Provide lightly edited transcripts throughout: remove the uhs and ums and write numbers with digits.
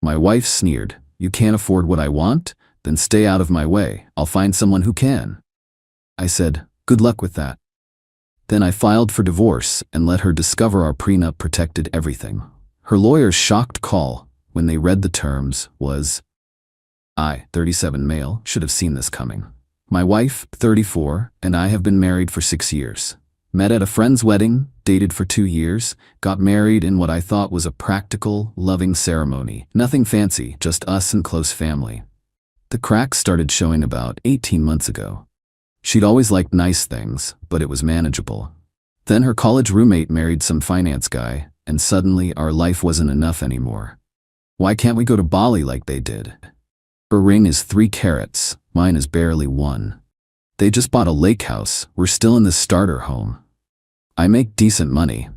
My wife sneered. You can't afford what I want? Then stay out of my way. I'll find someone who can. I said, good luck with that. Then I filed for divorce and let her discover our prenup protected everything. Her lawyer's shocked call, when they read the terms, was, I, 37 male, should have seen this coming. My wife, 34, and I have been married for 6 years. Met at a friend's wedding, dated for 2 years, got married in what I thought was a practical, loving ceremony. Nothing fancy, just us and close family. The cracks started showing about 18 months ago. She'd always liked nice things, but it was manageable. Then her college roommate married some finance guy, and suddenly our life wasn't enough anymore. Why can't we go to Bali like they did? Her ring is 3 carats, mine is barely 1. They just bought a lake house, we're still in the starter home. I make decent money.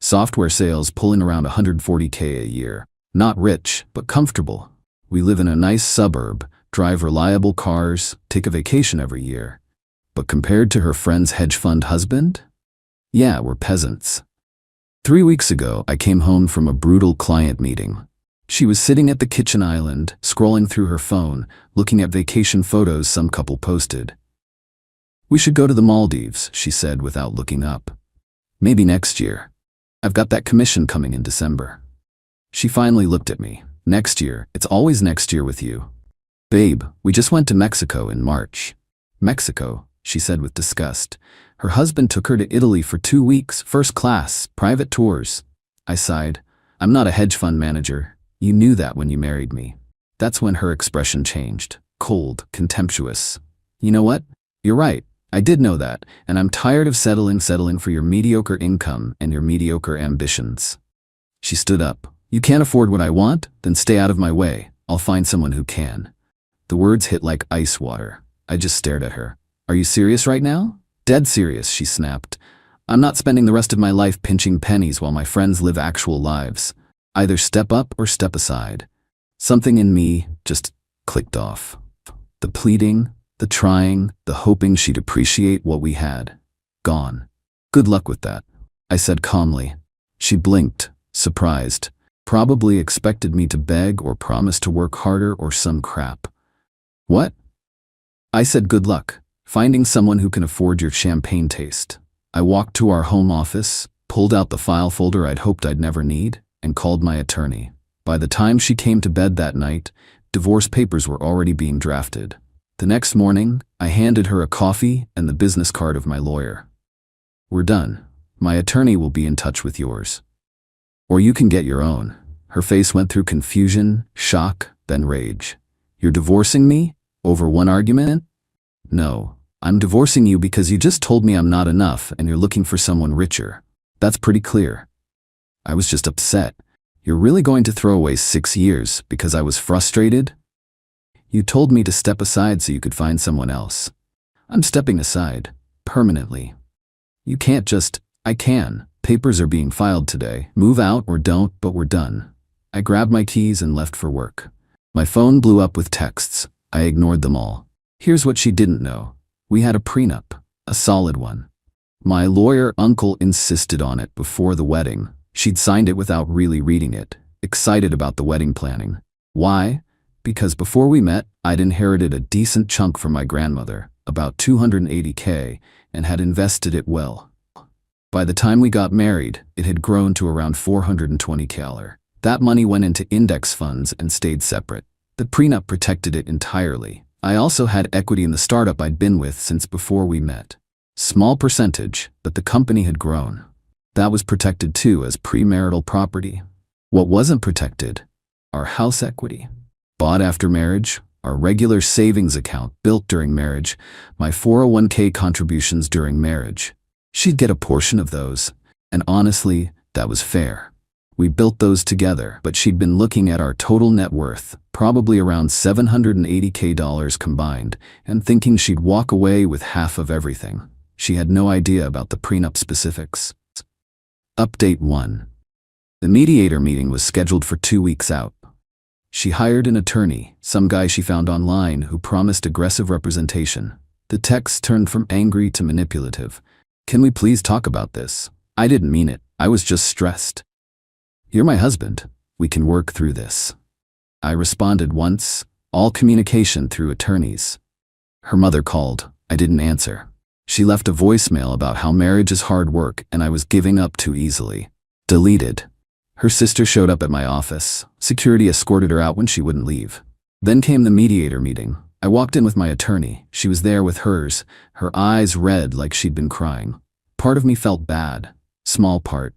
Software sales pulling around $140K a year. Not rich, but comfortable. We live in a nice suburb, drive reliable cars, take a vacation every year. But compared to her friend's hedge fund husband? Yeah, we're peasants. 3 weeks ago, I came home from a brutal client meeting. She was sitting at the kitchen island, scrolling through her phone, looking at vacation photos some couple posted. We should go to the Maldives, she said without looking up. Maybe next year. I've got that commission coming in December. She finally looked at me. Next year, it's always next year with you. Babe, we just went to Mexico in March. Mexico, she said with disgust. Her husband took her to Italy for 2 weeks, first class, private tours. I sighed. I'm not a hedge fund manager. You knew that when you married me. That's when her expression changed. Cold, contemptuous. You know what? You're right. I did know that, and I'm tired of settling for your mediocre income and your mediocre ambitions. She stood up. You can't afford what I want? Then stay out of my way. I'll find someone who can. The words hit like ice water. I just stared at her. Are you serious right now? Dead serious, she snapped. I'm not spending the rest of my life pinching pennies while my friends live actual lives. Either step up or step aside. Something in me just clicked off. The pleading, the trying, the hoping she'd appreciate what we had. Gone. Good luck with that, I said calmly. She blinked, surprised. Probably expected me to beg or promise to work harder or some crap. What? I said good luck, finding someone who can afford your champagne taste. I walked to our home office, pulled out the file folder I'd hoped I'd never need, and called my attorney. By the time she came to bed that night, divorce papers were already being drafted. The next morning, I handed her a coffee and the business card of my lawyer. We're done. My attorney will be in touch with yours. Or you can get your own. Her face went through confusion, shock, then rage. You're divorcing me? Over one argument? No. I'm divorcing you because you just told me I'm not enough and you're looking for someone richer. That's pretty clear. I was just upset. You're really going to throw away 6 years because I was frustrated? You told me to step aside so you could find someone else. I'm stepping aside. Permanently. You can't just, I can. Papers are being filed today. Move out or don't, but we're done. I grabbed my keys and left for work. My phone blew up with texts. I ignored them all. Here's what she didn't know. We had a prenup. A solid one. My lawyer uncle insisted on it before the wedding. She'd signed it without really reading it. Excited about the wedding planning. Why? Because before we met, I'd inherited a decent chunk from my grandmother, about $280K, and had invested it well. By the time we got married, it had grown to around $420K. That money went into index funds and stayed separate. The prenup protected it entirely. I also had equity in the startup I'd been with since before we met. Small percentage, but the company had grown. That was protected too as premarital property. What wasn't protected? Our house equity. Bought after marriage, our regular savings account built during marriage, my 401K contributions during marriage. She'd get a portion of those, and honestly, that was fair. We built those together, but she'd been looking at our total net worth, probably around $780K combined, and thinking she'd walk away with half of everything. She had no idea about the prenup specifics. Update 1. The mediator meeting was scheduled for 2 weeks out. She hired an attorney, some guy she found online who promised aggressive representation. The text turned from angry to manipulative. Can we please talk about this? I didn't mean it. I was just stressed. You're my husband. We can work through this. I responded once, all communication through attorneys. Her mother called. I didn't answer. She left a voicemail about how marriage is hard work and I was giving up too easily. Deleted. Her sister showed up at my office. Security escorted her out when she wouldn't leave. Then came the mediator meeting. I walked in with my attorney. She was there with hers, her eyes red like she'd been crying. Part of me felt bad. Small part.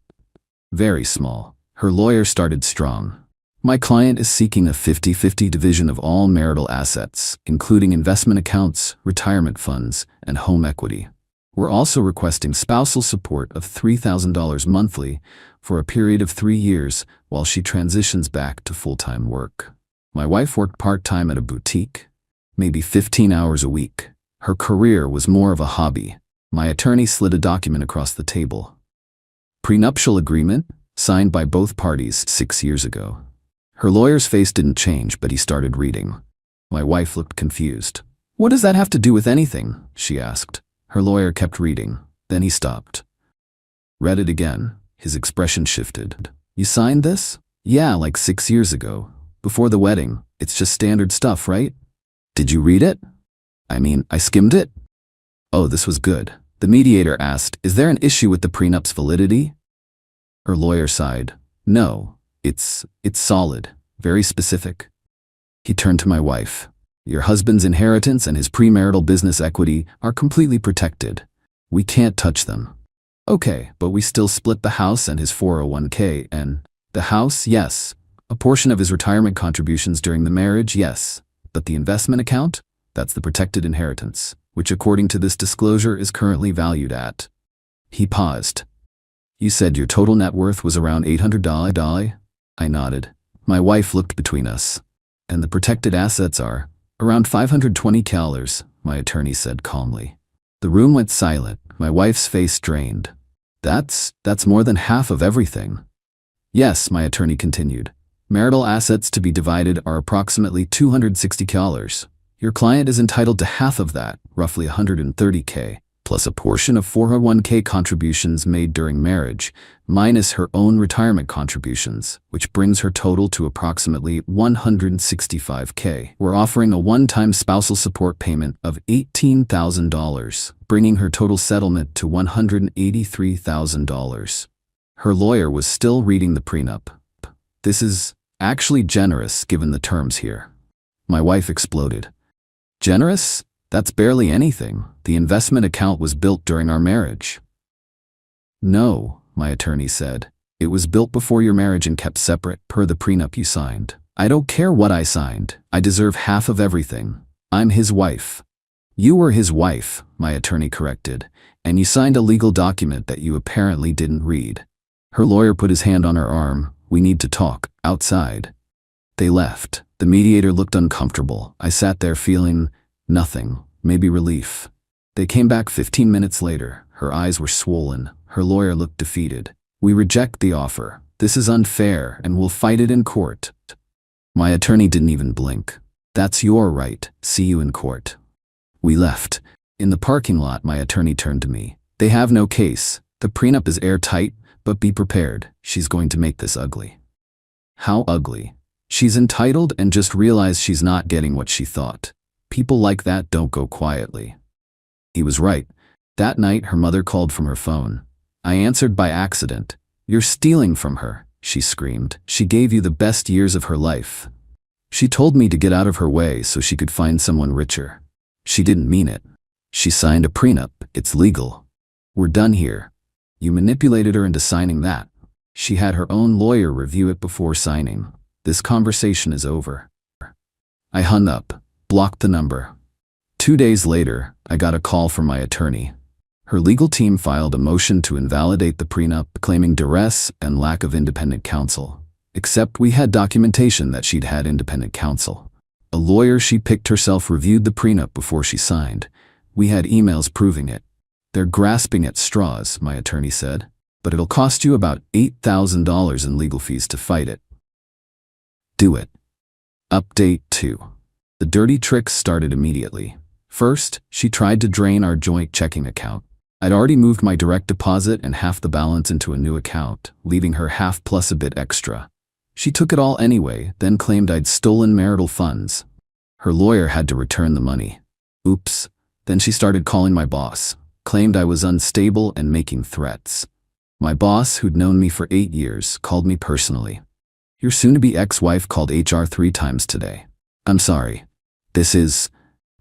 Very small. Her lawyer started strong. My client is seeking a 50-50 division of all marital assets, including investment accounts, retirement funds, and home equity. We're also requesting spousal support of $3,000 monthly for a period of 3 years while she transitions back to full-time work. My wife worked part-time at a boutique, maybe 15 hours a week. Her career was more of a hobby. My attorney slid a document across the table. Prenuptial agreement, signed by both parties 6 years ago. Her lawyer's face didn't change, but he started reading. My wife looked confused. "What does that have to do with anything?" she asked. Her lawyer kept reading. Then he stopped. Read it again. His expression shifted. "You signed this?" "Yeah, like 6 years ago. Before the wedding. It's just standard stuff, right?" "Did you read it?" "I mean, I skimmed it." "Oh, this was good." The mediator asked, "Is there an issue with the prenup's validity?" Her lawyer sighed. "No, it's solid, very specific." He turned to my wife. "Your husband's inheritance and his premarital business equity are completely protected. We can't touch them." "Okay, but we still split the house and his 401k and..." "The house, yes. A portion of his retirement contributions during the marriage, yes. But the investment account? That's the protected inheritance, which according to this disclosure is currently valued at..." He paused. "You said your total net worth was around $800? I nodded. My wife looked between us. "And the protected assets are around $520, my attorney said calmly. The room went silent. My wife's face strained. That's more than half of everything." "Yes," my attorney continued. "Marital assets to be divided are approximately $260. Your client is entitled to half of that, roughly $130K, plus a portion of 401k contributions made during marriage, minus her own retirement contributions, which brings her total to approximately $165K. We're offering a one-time spousal support payment of $18,000, bringing her total settlement to $183,000. Her lawyer was still reading the prenup. "This is actually generous given the terms here." My wife exploded. "Generous? That's barely anything. The investment account was built during our marriage." "No," my attorney said. "It was built before your marriage and kept separate per the prenup you signed." "I don't care what I signed. I deserve half of everything. I'm his wife." "You were his wife," my attorney corrected, "and you signed a legal document that you apparently didn't read." Her lawyer put his hand on her arm. "We need to talk, outside." They left. The mediator looked uncomfortable. I sat there feeling nothing, maybe relief. They came back 15 minutes later. Her eyes were swollen. Her lawyer looked defeated. "We reject the offer. This is unfair and we'll fight it in court." My attorney didn't even blink. "That's your right. See you in court." We left. In the parking lot, my attorney turned to me. "They have no case. The prenup is airtight, but be prepared. She's going to make this ugly." "How ugly?" "She's entitled and just realized she's not getting what she thought. People like that don't go quietly." He was right. That night, her mother called from her phone. I answered by accident. "You're stealing from her," she screamed. "She gave you the best years of her life. She told me to get out of her way so she could find someone richer. She didn't mean it. She signed a prenup. It's legal. We're done here. You manipulated her into signing that. She had her own lawyer review it before signing. This conversation is over." I hung up. Blocked the number. 2 days later, I got a call from my attorney. Her legal team filed a motion to invalidate the prenup, claiming duress and lack of independent counsel. Except we had documentation that she'd had independent counsel. A lawyer she picked herself reviewed the prenup before she signed. We had emails proving it. "They're grasping at straws," my attorney said. "But it'll cost you about $8,000 in legal fees to fight it." Do it. Update 2. The dirty tricks started immediately. First, she tried to drain our joint checking account. I'd already moved my direct deposit and half the balance into a new account, leaving her half plus a bit extra. She took it all anyway, then claimed I'd stolen marital funds. Her lawyer had to return the money. Oops. Then she started calling my boss, claimed I was unstable and making threats. My boss, who'd known me for 8 years, called me personally. Your soon-to-be ex-wife called HR 3 times today. I'm sorry.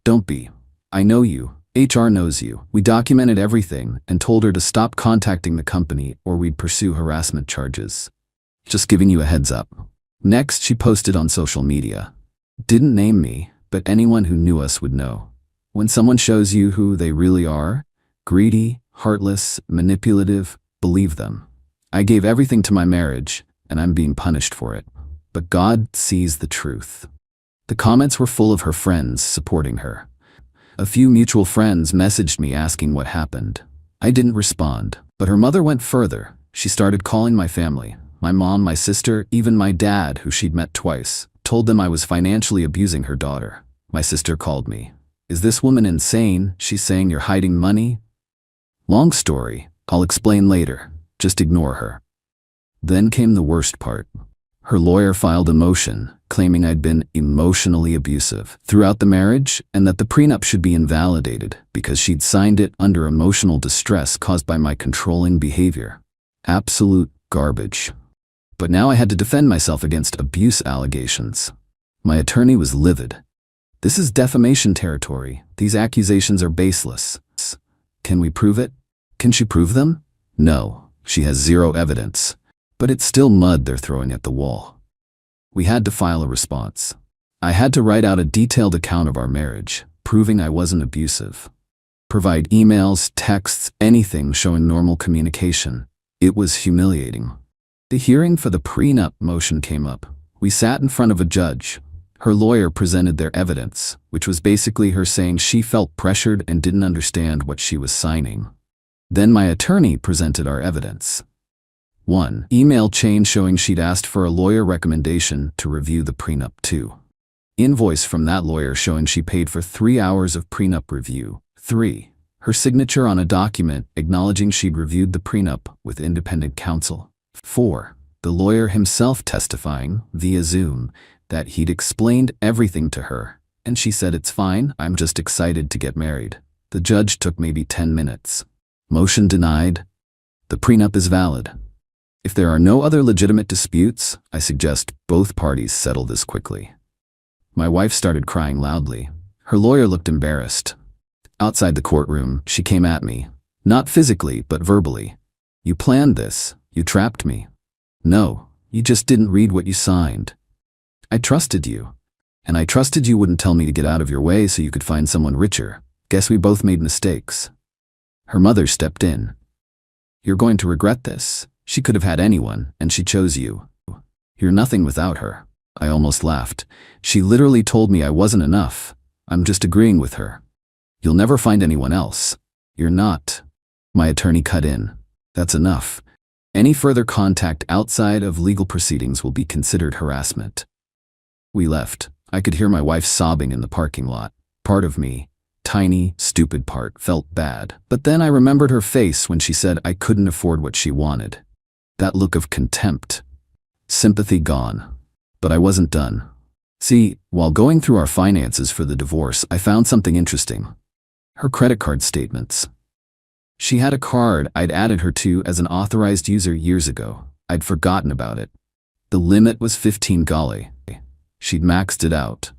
Don't be. I know you. HR knows you. We documented everything and told her to stop contacting the company or we'd pursue harassment charges. Just giving you a heads up. Next, she posted on social media. Didn't name me, but anyone who knew us would know. When someone shows you who they really are, greedy, heartless, manipulative, believe them. I gave everything to my marriage, and I'm being punished for it. But God sees the truth. The comments were full of her friends supporting her. A few mutual friends messaged me asking what happened. I didn't respond, but her mother went further. She started calling my family. My mom, my sister, even my dad, who she'd met twice, told them I was financially abusing her daughter. My sister called me. Is this woman insane? She's saying you're hiding money? Long story. I'll explain later. Just ignore her. Then came the worst part. Her lawyer filed a motion claiming I'd been emotionally abusive throughout the marriage and that the prenup should be invalidated because she'd signed it under emotional distress caused by my controlling behavior. Absolute garbage. But now I had to defend myself against abuse allegations. My attorney was livid. This is defamation territory. These accusations are baseless. Can we prove it? Can she prove them? No, she has zero evidence. But it's still mud they're throwing at the wall. We had to file a response. I had to write out a detailed account of our marriage, proving I wasn't abusive. Provide emails, texts, anything showing normal communication. It was humiliating. The hearing for the prenup motion came up. We sat in front of a judge. Her lawyer presented their evidence, which was basically her saying she felt pressured and didn't understand what she was signing. Then my attorney presented our evidence. 1. Email chain showing she'd asked for a lawyer recommendation to review the prenup. 2. Invoice from that lawyer showing she paid for 3 hours of prenup review. 3. Her signature on a document acknowledging she'd reviewed the prenup with independent counsel. 4. The lawyer himself testifying, via Zoom, that he'd explained everything to her, and she said it's fine, I'm just excited to get married. The judge took maybe 10 minutes. Motion denied. The prenup is valid. If there are no other legitimate disputes, I suggest both parties settle this quickly. My wife started crying loudly. Her lawyer looked embarrassed. Outside the courtroom, she came at me. Not physically, but verbally. You planned this. You trapped me. No, you just didn't read what you signed. I trusted you. And I trusted you wouldn't tell me to get out of your way so you could find someone richer. Guess we both made mistakes. Her mother stepped in. You're going to regret this. She could have had anyone, and she chose you. You're nothing without her. I almost laughed. She literally told me I wasn't enough. I'm just agreeing with her. You'll never find anyone else. You're not. My attorney cut in. That's enough. Any further contact outside of legal proceedings will be considered harassment. We left. I could hear my wife sobbing in the parking lot. Part of me, tiny, stupid part, felt bad. But then I remembered her face when she said I couldn't afford what she wanted. That look of contempt. Sympathy gone. But I wasn't done. See, while going through our finances for the divorce, I found something interesting. Her credit card statements. She had a card I'd added her to as an authorized user years ago. I'd forgotten about it. The limit was $15. She'd maxed it out.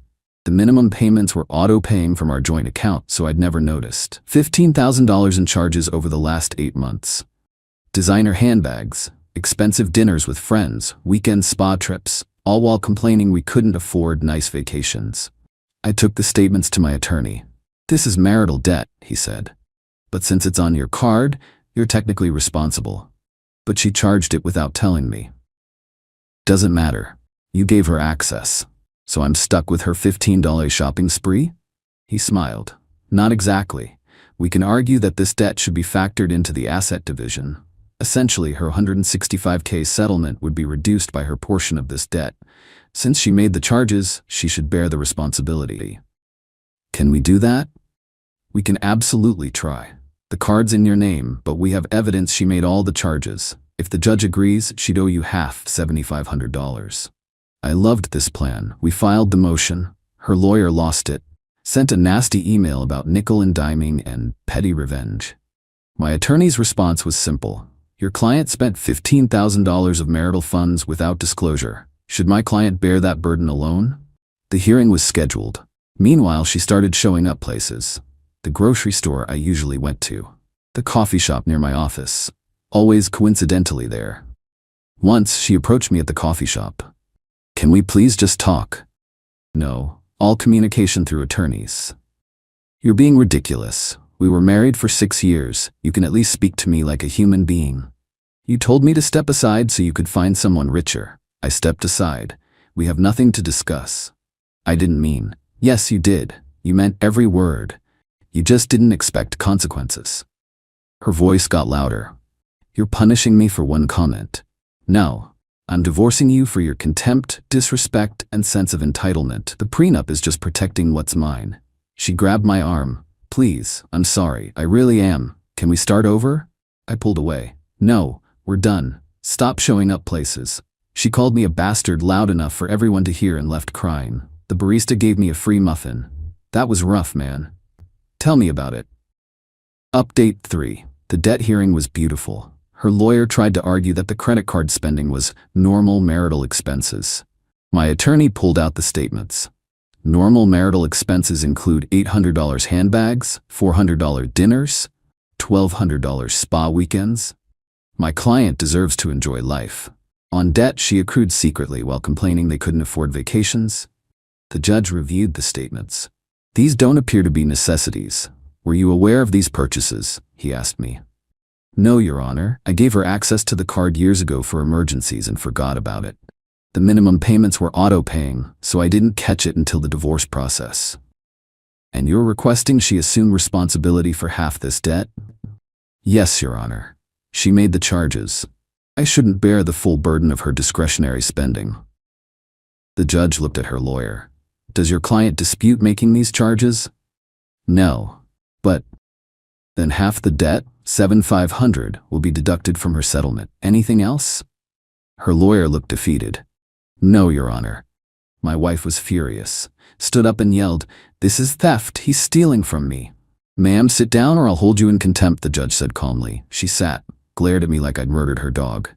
The minimum payments were auto-paying from our joint account, so I'd never noticed. $15,000 in charges over the last 8 months. Designer handbags, expensive dinners with friends, weekend spa trips, all while complaining we couldn't afford nice vacations. I took the statements to my attorney. This is marital debt, he said. But since it's on your card, you're technically responsible. But she charged it without telling me. Doesn't matter. You gave her access. So I'm stuck with her $15 shopping spree? He smiled. Not exactly. We can argue that this debt should be factored into the asset division. Essentially, her $165K settlement would be reduced by her portion of this debt. Since she made the charges, she should bear the responsibility. Can we do that? We can absolutely try. The card's in your name, but we have evidence she made all the charges. If the judge agrees, she'd owe you half, $7,500. I loved this plan. We filed the motion. Her lawyer lost it, sent a nasty email about nickel and diming and petty revenge. My attorney's response was simple. Your client spent $15,000 of marital funds without disclosure. Should my client bear that burden alone? The hearing was scheduled. Meanwhile, she started showing up places. The grocery store I usually went to. The coffee shop near my office. Always coincidentally there. Once, she approached me at the coffee shop. Can we please just talk? No, all communication through attorneys. You're being ridiculous. We were married for 6 years. You can at least speak to me like a human being. You told me to step aside so you could find someone richer. I stepped aside. We have nothing to discuss. I didn't mean. Yes, you did. You meant every word. You just didn't expect consequences. Her voice got louder. You're punishing me for one comment. No. I'm divorcing you for your contempt, disrespect, and sense of entitlement. The prenup is just protecting what's mine. She grabbed my arm. Please, I'm sorry. I really am. Can we start over? I pulled away. No, we're done. Stop showing up places. She called me a bastard loud enough for everyone to hear and left crying. The barista gave me a free muffin. That was rough, man. Tell me about it. Update 3. The debt hearing was beautiful. Her lawyer tried to argue that the credit card spending was normal marital expenses. My attorney pulled out the statements. Normal marital expenses include $800 handbags, $400 dinners, $1,200 spa weekends. My client deserves to enjoy life. On debt, she accrued secretly while complaining they couldn't afford vacations. The judge reviewed the statements. These don't appear to be necessities. Were you aware of these purchases? He asked me. No, Your Honor. I gave her access to the card years ago for emergencies and forgot about it. The minimum payments were auto-paying, so I didn't catch it until the divorce process. And you're requesting she assume responsibility for half this debt? Yes, Your Honor. She made the charges. I shouldn't bear the full burden of her discretionary spending. The judge looked at her lawyer. Does your client dispute making these charges? No. But then half the debt, $7,500, will be deducted from her settlement. Anything else? Her lawyer looked defeated. No, Your Honor. My wife was furious, stood up and yelled, "This is theft. He's stealing from me." Ma'am, sit down or I'll hold you in contempt, the judge said calmly. She sat, glared at me like I'd murdered her dog.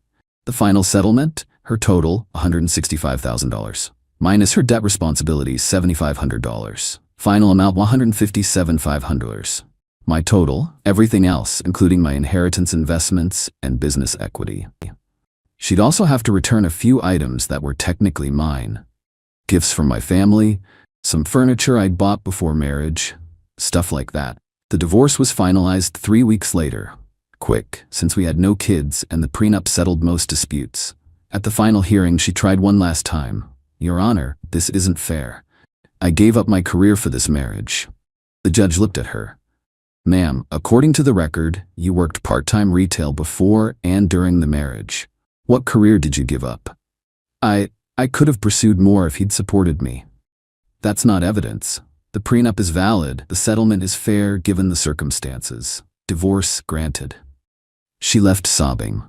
The final settlement, her total, $165,000. Minus her debt responsibilities, $7,500. Final amount, $157,500. My total, everything else, including my inheritance, investments, and business equity. She'd also have to return a few items that were technically mine. Gifts from my family, some furniture I'd bought before marriage, stuff like that. The divorce was finalized 3 weeks later. Quick, since we had no kids and the prenup settled most disputes. At the final hearing, she tried one last time. Your Honor, this isn't fair. I gave up my career for this marriage. The judge looked at her. Ma'am, according to the record, you worked part-time retail before and during the marriage. What career did you give up? I could have pursued more if he'd supported me. That's not evidence. The prenup is valid. The settlement is fair given the circumstances. Divorce granted. She left sobbing.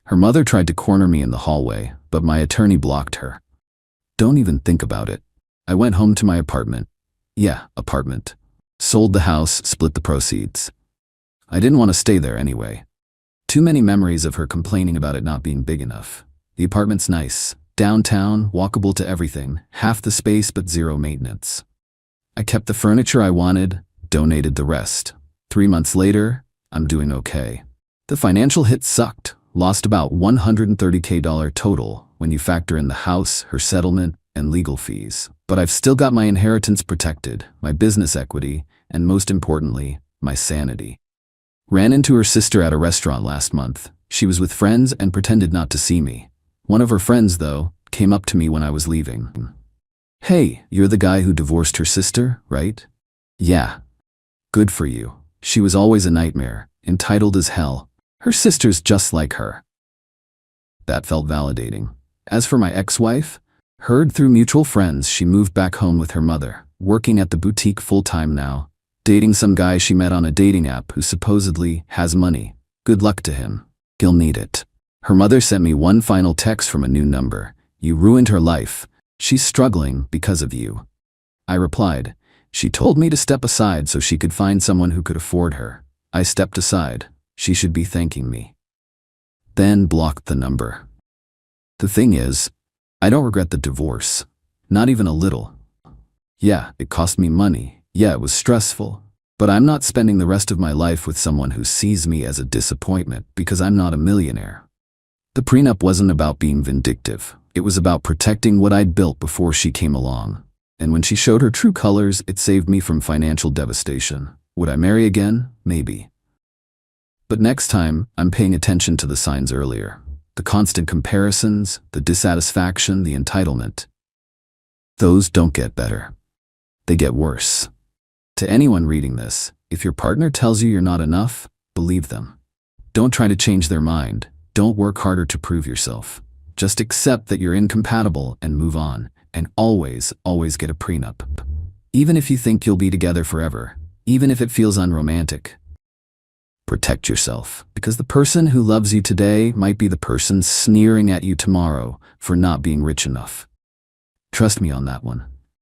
Her mother tried to corner me in the hallway, but my attorney blocked her. Don't even think about it. I went home to my apartment. Yeah, apartment. Sold the house, split the proceeds. I didn't want to stay there anyway. Too many memories of her complaining about it not being big enough. The apartment's nice. Downtown, walkable to everything. Half the space but zero maintenance. I kept the furniture I wanted, donated the rest. 3 months later, I'm doing okay. The financial hit sucked. Lost about $130K total when you factor in the house, her settlement, and legal fees. But I've still got my inheritance protected, my business equity, and most importantly, my sanity. Ran into her sister at a restaurant last month. She was with friends and pretended not to see me. One of her friends, though, came up to me when I was leaving. Hey, you're the guy who divorced her sister, right? Yeah. Good for you. She was always a nightmare, entitled as hell. Her sister's just like her. That felt validating. As for my ex-wife, heard through mutual friends she moved back home with her mother, working at the boutique full-time now, dating some guy she met on a dating app who supposedly has money. Good luck to him. He'll need it. Her mother sent me one final text from a new number. You ruined her life. She's struggling because of you. I replied, she told me to step aside so she could find someone who could afford her. I stepped aside. She should be thanking me. Then blocked the number. The thing is, I don't regret the divorce. Not even a little. Yeah, it cost me money. Yeah, it was stressful. But I'm not spending the rest of my life with someone who sees me as a disappointment because I'm not a millionaire. The prenup wasn't about being vindictive. It was about protecting what I'd built before she came along. And when she showed her true colors, it saved me from financial devastation. Would I marry again? Maybe. But next time, I'm paying attention to the signs earlier. The constant comparisons, the dissatisfaction, the entitlement. Those don't get better. They get worse. To anyone reading this, if your partner tells you you're not enough, believe them. Don't try to change their mind. Don't work harder to prove yourself. Just accept that you're incompatible and move on. And always, always get a prenup. Even if you think you'll be together forever. Even if it feels unromantic. Protect yourself, because the person who loves you today might be the person sneering at you tomorrow for not being rich enough. Trust me on that one.